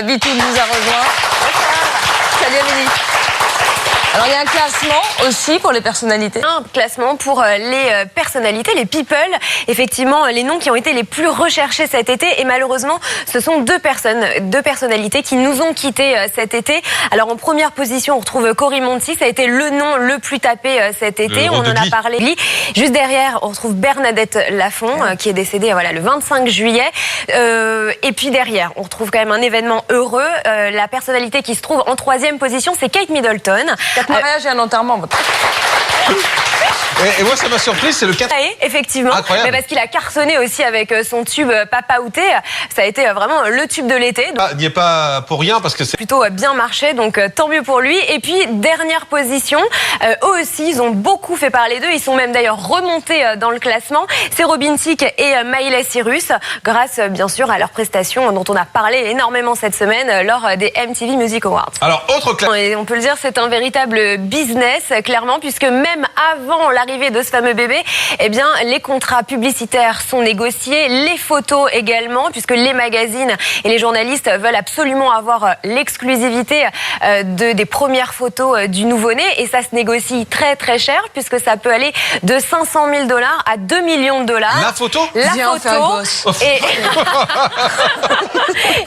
Bitoun nous a rejoint. Salut Amélie. Alors il y a un classement aussi pour les personnalités. Un classement pour les personnalités, les people. Effectivement, les noms qui ont été les plus recherchés cet été. Et malheureusement, ce sont deux personnalités qui nous ont quittés cet été. Alors en première position, on retrouve Cory Monteith. Ça a été le nom le plus tapé cet été. On en a parlé. Juste derrière, on retrouve Bernadette Lafont, qui est décédée le 25 juillet. Et puis derrière, on retrouve quand même un événement heureux. La personnalité qui se trouve en troisième position, c'est Kate Middleton. 4 mariages et un enterrement. Et moi, ça m'a surpris, c'est le 4. Effectivement, mais parce qu'il a cartonné aussi avec son tube Papa Outé. Ça a été vraiment le tube de l'été. Il n'y est pas pour rien parce que c'est plutôt bien marché, donc tant mieux pour lui. Et puis, dernière position, eux aussi, ils ont beaucoup fait parler d'eux. Ils sont même d'ailleurs remontés dans le classement. C'est Robin Thicke et Miley Cyrus, grâce bien sûr à leurs prestations dont on a parlé énormément cette semaine lors des MTV Music Awards. Alors, autre classement. Et on peut le dire, c'est un véritable business, clairement, puisque même avant l'arrivée de ce fameux bébé, eh bien, les contrats publicitaires sont négociés, les photos également, puisque les magazines et les journalistes veulent absolument avoir l'exclusivité des premières photos du nouveau-né, et ça se négocie très très cher, puisque ça peut aller de 500 000 $ à 2 millions $. La photo? La photo.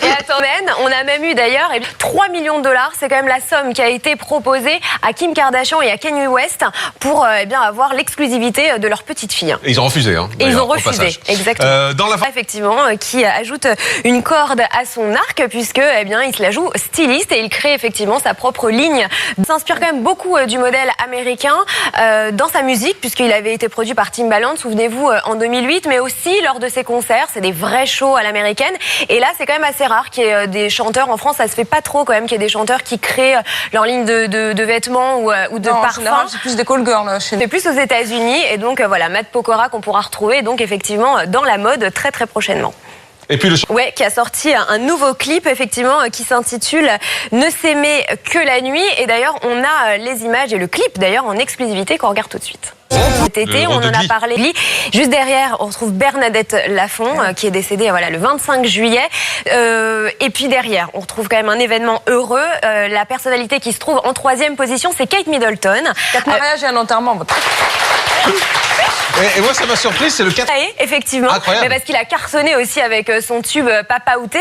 Et attendez, on a même eu d'ailleurs 3 millions $, c'est quand même la somme qui a été proposée à Kim Kardashian et à Kanye West pour avoir l'exclusivité de leur petite fille. Et ils ont refusé. Et ils ont refusé, exactement. Dans la... Effectivement, qui ajoute une corde à son arc, puisque il se la joue styliste et il crée effectivement sa propre ligne. Il s'inspire quand même beaucoup du modèle américain dans sa musique, puisqu'il avait été produit par Timbaland, souvenez-vous, en 2008, mais aussi lors de ses concerts. C'est des vrais shows à l'américaine. Et là, c'est quand même assez rare qu'il y ait des chanteurs. En France, ça se fait pas trop quand même qu'il y ait des chanteurs qui créent leur ligne de vêtements ou de parfums. C'est plus des call girls chez nous. C'est plus aux États-Unis, et donc Matt Pokora qu'on pourra retrouver donc effectivement dans la mode très très prochainement. Et puis qui a sorti un nouveau clip effectivement qui s'intitule Ne s'aimer que la nuit, et d'ailleurs on a les images et le clip d'ailleurs en exclusivité qu'on regarde tout de suite. Cet été, on en a parlé. Juste derrière, on retrouve Bernadette Lafont, qui est décédée le 25 juillet. Et puis derrière, on retrouve quand même un événement heureux. La personnalité qui se trouve en troisième position, c'est Kate Middleton. 4 mariages et un enterrement. Et moi, ça m'a surpris, c'est le 4. Effectivement, mais parce qu'il a cartonné aussi avec son tube Papa Outé.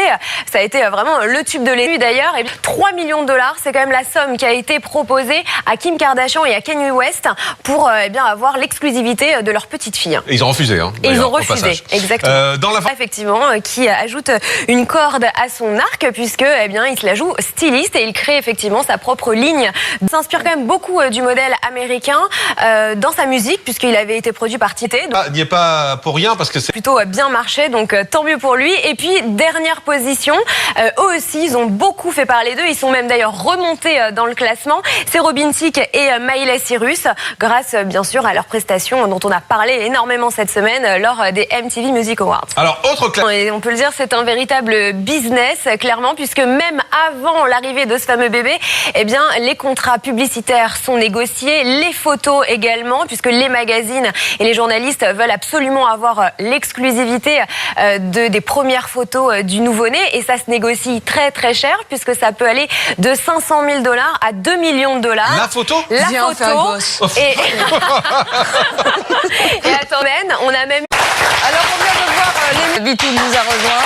Ça a été vraiment le tube de l'été d'ailleurs. Et 3 millions $, c'est quand même la somme qui a été proposée à Kim Kardashian et à Kanye West pour avoir l'exclusivité de leur petite fille. Et ils ont refusé. Et ils ont refusé, exactement. Dans la... Effectivement, qui ajoute une corde à son arc, puisque il se la joue styliste et il crée effectivement sa propre ligne. Il s'inspire quand même beaucoup du modèle américain dans sa musique, puisqu'il avait été produit par Tité. Il n'y est pas pour rien parce que c'est plutôt bien marché, donc tant mieux pour lui. Et puis dernière position, eux aussi ils ont beaucoup fait parler d'eux. Ils sont même d'ailleurs remontés dans le classement. C'est Robin Thicke et Miley Cyrus, grâce bien sûr à leurs prestations dont on a parlé énormément cette semaine lors des MTV Music Awards. Alors autre classement. Et on peut le dire, c'est un véritable business, clairement, puisque même avant l'arrivée de ce fameux bébé, les contrats publicitaires sont négociés, les photos également, puisque les magazines et les journalistes veulent absolument avoir l'exclusivité des premières photos du nouveau-né, et ça se négocie très très cher, puisque ça peut aller de 500 000 $ à 2 millions $. La photo? La photo. Et attendez, on a même... Alors on vient de voir Bitoun nous a rejoint.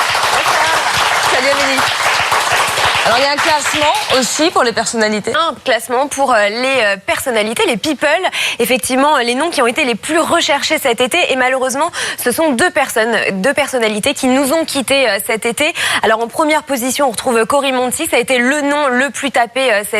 Salut Amélie. Alors il y a un classement aussi pour les personnalités. Un classement pour les personnalités, les people. Effectivement, les noms qui ont été les plus recherchés cet été. Et malheureusement, ce sont deux personnalités qui nous ont quittés cet été. Alors en première position, on retrouve Cory Monteith. Ça a été le nom le plus tapé cet été.